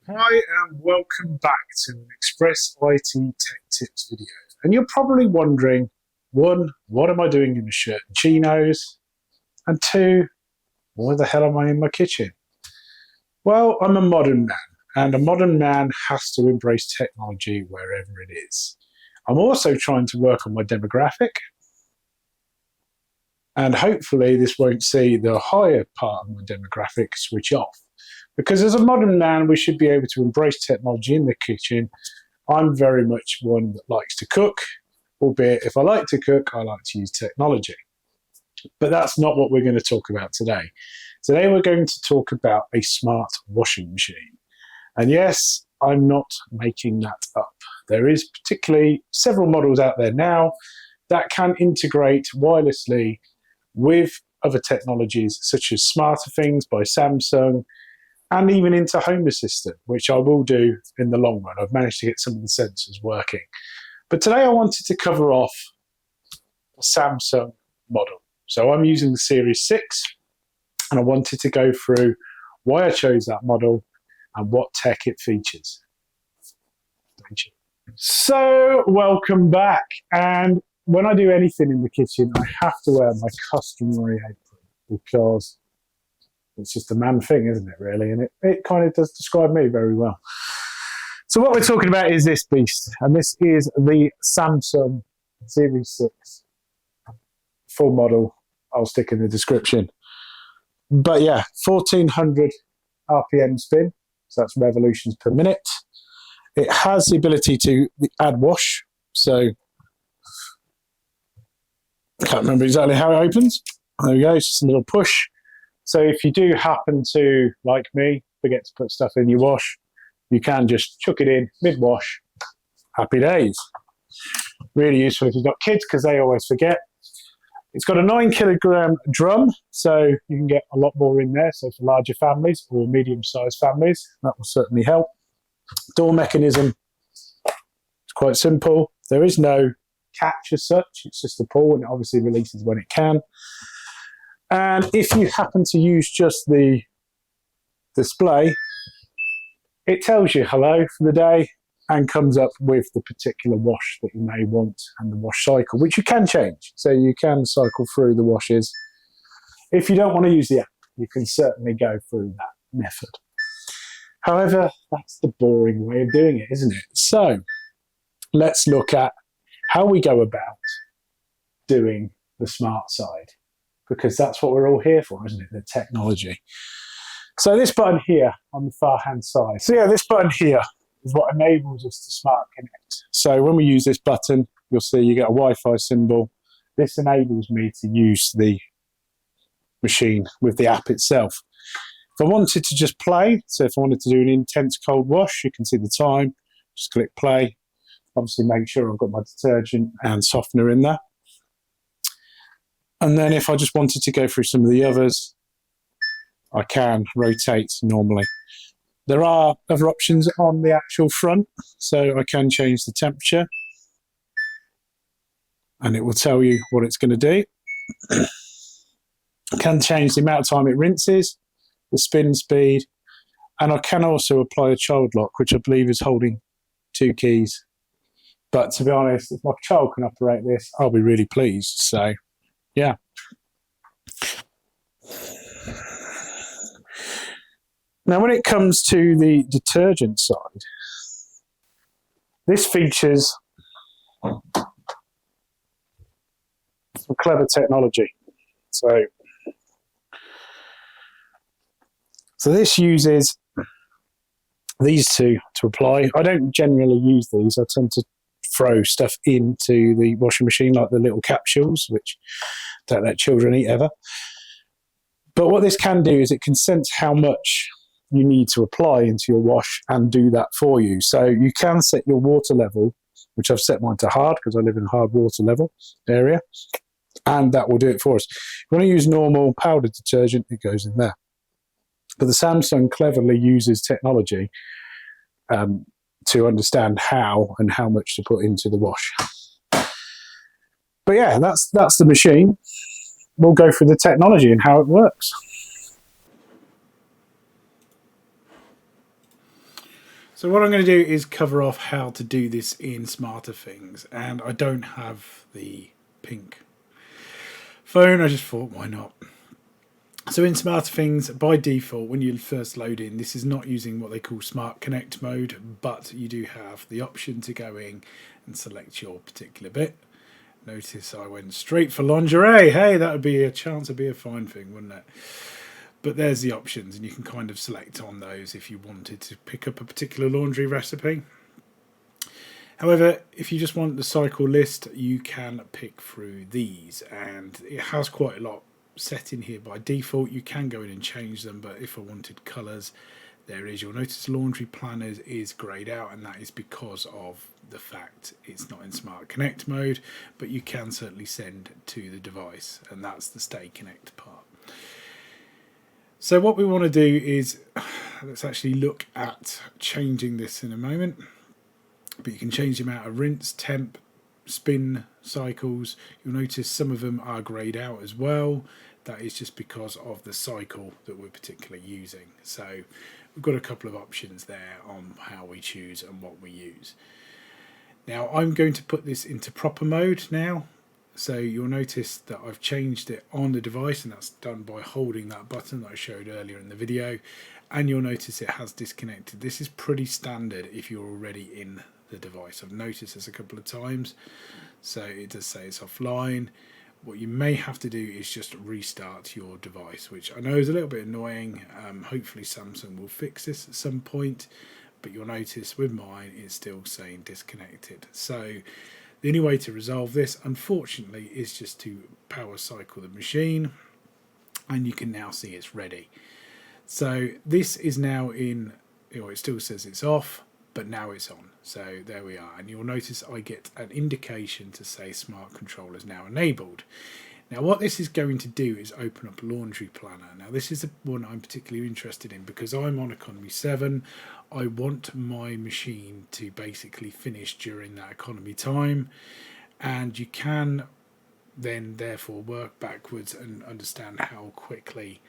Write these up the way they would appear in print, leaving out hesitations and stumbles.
Hi and welcome back to an Express IT Tech Tips video. And you're probably wondering, one, what am I doing in a shirt and chinos? And two, why the hell am I in my kitchen? Well, I'm a modern man, and a modern man has to embrace technology wherever it is. I'm also trying to work on my demographic, and hopefully this won't see the higher part of my demographic switch off. Because as a modern man, we should be able to embrace technology in the kitchen. I'm very much one that likes to cook, albeit if I like to cook, I like to use technology. But that's not what we're going to talk about today. Today we're going to talk about a smart washing machine. And yes, I'm not making that up. There is particularly several models out there now that can integrate wirelessly with other technologies such as Smartthings by Samsung, and even into Home Assistant, which I will do in the long run. I've managed to get some of the sensors working. But today I wanted to cover off the Samsung model. So I'm using the Series 6, and I wanted to go through why I chose that model and what tech it features. So welcome back. And when I do anything in the kitchen, I have to wear my customary apron because it's just a man thing, isn't it, really? And it kind of does describe me very well. So what we're talking about is this beast. And this is the Samsung Series 6 full model. I'll stick in the description. But yeah, 1400 RPM spin. So that's revolutions per minute. It has the ability to AddWash. So I can't remember exactly how it opens. There we go, it's just a little push. So if you do happen to, like me, forget to put stuff in your wash, you can just chuck it in mid-wash. Happy days. Really useful if you've got kids because they always forget. It's got a 9 kilogram drum, so you can get a lot more in there. So for larger families or medium-sized families, that will certainly help. Door mechanism, it's quite simple. There is no catch as such. It's just a pull, and it obviously releases when it can. And if you happen to use just the display, it tells you hello for the day and comes up with the particular wash that you may want and the wash cycle, which you can change. So you can cycle through the washes. If you don't want to use the app, you can certainly go through that method. However, that's the boring way of doing it, isn't it? So let's look at how we go about doing the smart side, because that's what we're all here for, isn't it? The technology. So this button here on the far hand side. So yeah, this button here is what enables us to smart connect. So when we use this button, you'll see you get a Wi-Fi symbol. This enables me to use the machine with the app itself. If I wanted to just play, so if I wanted to do an intense cold wash, you can see the time, just click play. Obviously make sure I've got my detergent and softener in there. And then if I just wanted to go through some of the others, I can rotate normally. There are other options on the actual front, so I can change the temperature and it will tell you what it's going to do. I can change the amount of time it rinses, the spin speed, and I can also apply a child lock, which I believe is holding 2 keys. But to be honest, if my child can operate this, I'll be really pleased. So yeah. Now, when it comes to the detergent side, this features some clever technology. So this uses these two to apply. I don't generally use these. I tend to throw stuff into the washing machine, like the little capsules, which don't let children eat ever. But what this can do is it can sense how much you need to apply into your wash and do that for you. So you can set your water level, which I've set mine to hard because I live in a hard water level area, and that will do it for us. If you want to use normal powdered detergent, it goes in there. But the Samsung cleverly uses technology to understand how and how much to put into the wash. But yeah, that's the machine. We'll go through the technology and how it works. So what I'm going to do is cover off how to do this in Smartthings, and I don't have the pink phone. I just thought, why not? So in Smartthings, by default, when you first load in, this is not using what they call Smart Connect mode, but you do have the option to go in and select your particular bit. Notice I went straight for lingerie. Hey, that would be a chance to be a fine thing, wouldn't it? But there's the options, and you can kind of select on those if you wanted to pick up a particular laundry recipe. However, if you just want the cycle list, you can pick through these, and it has quite a lot set in here by default. You can go in and change them, but if I wanted colours, there is. You'll notice laundry planners is greyed out, and that is because of the fact it's not in Smart Connect mode, but you can certainly send to the device, and that's the Stay Connect part. So what we want to do is, let's actually look at changing this in a moment, but you can change the amount of rinse, temp, spin cycles. You'll notice some of them are greyed out as well. That is just because of the cycle that we're particularly using. So we've got a couple of options there on how we choose and what we use. Now I'm going to put this into proper mode now. So you'll notice that I've changed it on the device, and that's done by holding that button that I showed earlier in the video. And you'll notice it has disconnected. This is pretty standard if you're already in the device. I've noticed this a couple of times. So it does say it's offline. What you may have to do is just restart your device, which I know is a little bit annoying. Hopefully Samsung will fix this at some point, but you'll notice with mine it's still saying disconnected. So the only way to resolve this, unfortunately, is just to power cycle the machine, and you can now see it's ready. So this is now in, it still says it's off, but now it's on. So there we are, and you'll notice I get an indication to say Smart Control is now enabled. Now what this is going to do is open up Laundry Planner. Now this is the one I'm particularly interested in because I'm on economy 7. I want my machine to basically finish during that economy time, and you can then therefore work backwards and understand how quickly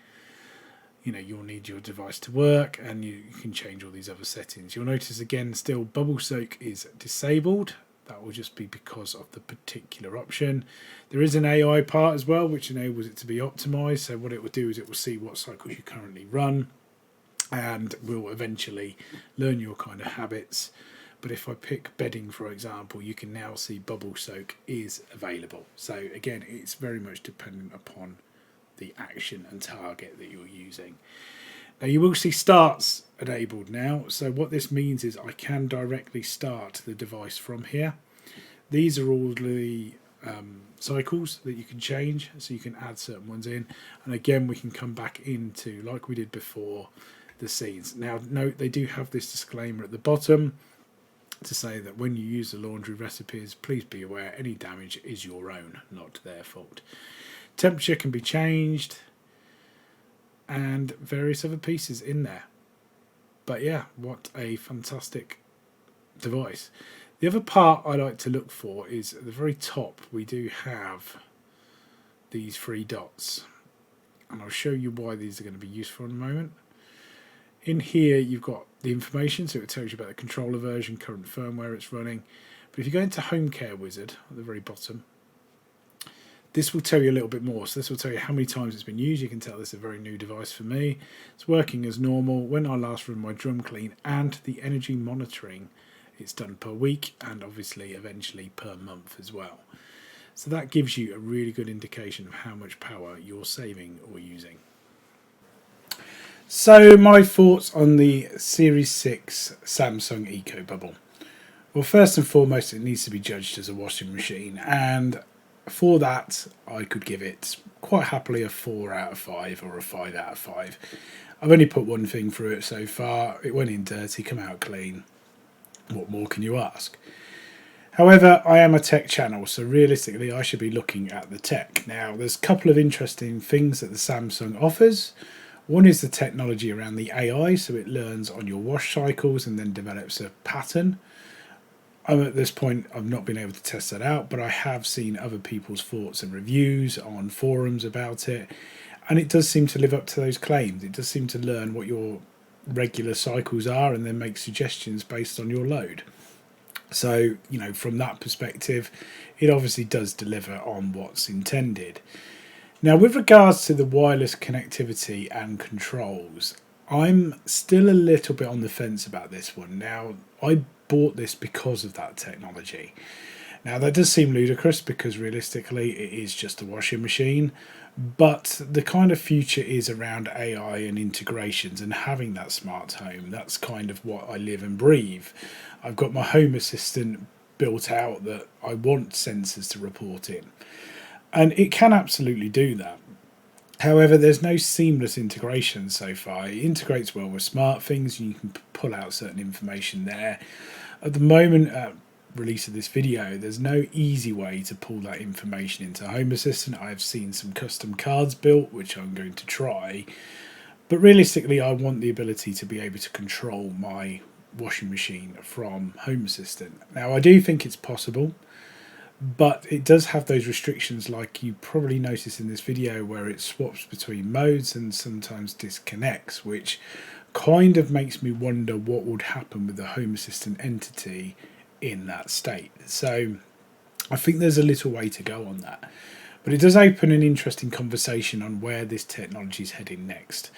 you'll need your device to work, and you can change all these other settings. You'll notice again still bubble soak is disabled. That will just be because of the particular option. There is an AI part as well which enables it to be optimized. So what it will do is it will see what cycles you currently run and will eventually learn your kind of habits. But if I pick bedding, for example, you can now see bubble soak is available. So again, it's very much dependent upon the action and target that you're using. Now you will see starts enabled now. So what this means is I can directly start the device from here. These are all the cycles that you can change, so you can add certain ones in, and again we can come back into, like we did before, the scenes. Now note they do have this disclaimer at the bottom to say that when you use the laundry recipes, please be aware any damage is your own, not their fault. Temperature can be changed and various other pieces in there. But yeah, what a fantastic device. The other part I like to look for is at the very top we do have these 3 dots, and I'll show you why these are going to be useful in a moment. In here you've got the information, so it tells you about the controller version, current firmware it's running. But if you go into Home Care Wizard at the very bottom, this will tell you a little bit more. So this will tell you how many times it's been used. You can tell this is a very new device for me. It's working as normal, when I last run my drum clean, and the energy monitoring. It's done per week and obviously eventually per month as well. So that gives you a really good indication of how much power you're saving or using. So my thoughts on the Series 6 Samsung ecobubble. Well, first and foremost, it needs to be judged as a washing machine, and for that I could give it quite happily a 4 out of 5 or a 5 out of 5. I've only put one thing through it so far. It went in dirty, come out clean. What more can you ask? However, I am a tech channel, so realistically I should be looking at the tech. Now there's a couple of interesting things that the Samsung offers. One is the technology around the AI, so it learns on your wash cycles and then develops a pattern. At this point I've not been able to test that out, but I have seen other people's thoughts and reviews on forums about it, and it does seem to live up to those claims. It does seem to learn what you're regular cycles are and then make suggestions based on your load. So, you know, from that perspective, it obviously does deliver on what's intended. Now, with regards to the wireless connectivity and controls, I'm still a little bit on the fence about this one. Now, I bought this because of that technology. Now, that does seem ludicrous because realistically it is just a washing machine, but the kind of future is around AI and integrations and having that smart home. That's kind of what I live and breathe. I've got my home assistant built out that I want sensors to report in, and it can absolutely do that. However, there's no seamless integration so far. It integrates well with Smartthings, and you can pull out certain information there. At the moment, release of this video, there's no easy way to pull that information into Home Assistant. I've seen some custom cards built, which I'm going to try. But realistically, I want the ability to be able to control my washing machine from Home Assistant. Now, I do think it's possible, but it does have those restrictions like you probably noticed in this video where it swaps between modes and sometimes disconnects, which kind of makes me wonder what would happen with the Home Assistant entity in that state. So I think there's a little way to go on that, but it does open an interesting conversation on where this technology is heading next.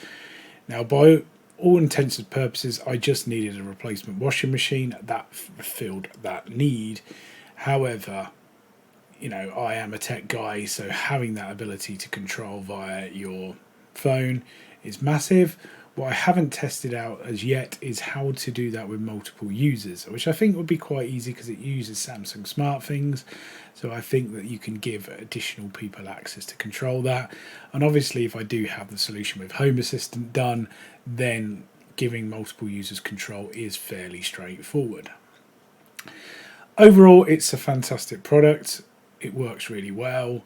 Now, by all intents and purposes, I just needed a replacement washing machine that fulfilled that need. However, you know, I am a tech guy, so having that ability to control via your phone is massive. What I haven't tested out as yet is how to do that with multiple users, which I think would be quite easy because it uses Samsung Smartthings. So I think that you can give additional people access to control that. And obviously, if I do have the solution with Home Assistant done, then giving multiple users control is fairly straightforward. Overall, it's a fantastic product. It works really well.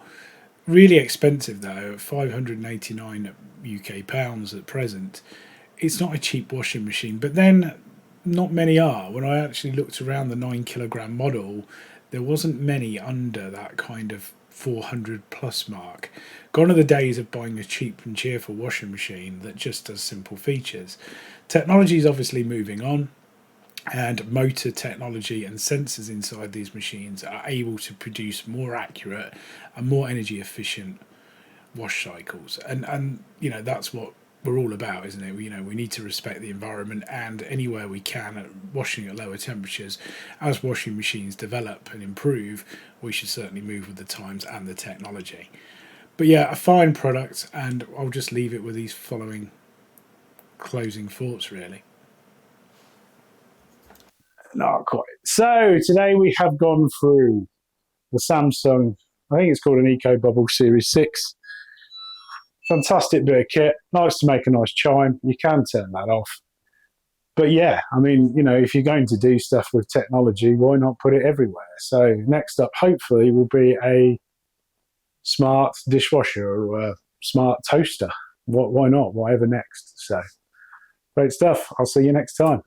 Really expensive though, 589 UK pounds at present. It's not a cheap washing machine, but then not many are. When I actually looked around the 9 kilogram model, there wasn't many under that kind of 400 plus mark. Gone are the days of buying a cheap and cheerful washing machine that just does simple features. Technology is obviously moving on, and motor technology and sensors inside these machines are able to produce more accurate and more energy efficient wash cycles, and you know, that's what we're all about, isn't it? You know, we need to respect the environment, and anywhere we can, washing at lower temperatures. As washing machines develop and improve, we should certainly move with the times and the technology. But yeah, a fine product, and I'll just leave it with these following closing thoughts really. Not quite. So today we have gone through the Samsung, I think it's called an ecobubble Series 6. Fantastic bit of kit. Nice to make a nice chime. You can turn that off. But yeah, I mean, you know, if you're going to do stuff with technology, why not put it everywhere? So next up, hopefully, will be a smart dishwasher or a smart toaster. Why not? Whatever next. So great stuff. I'll see you next time.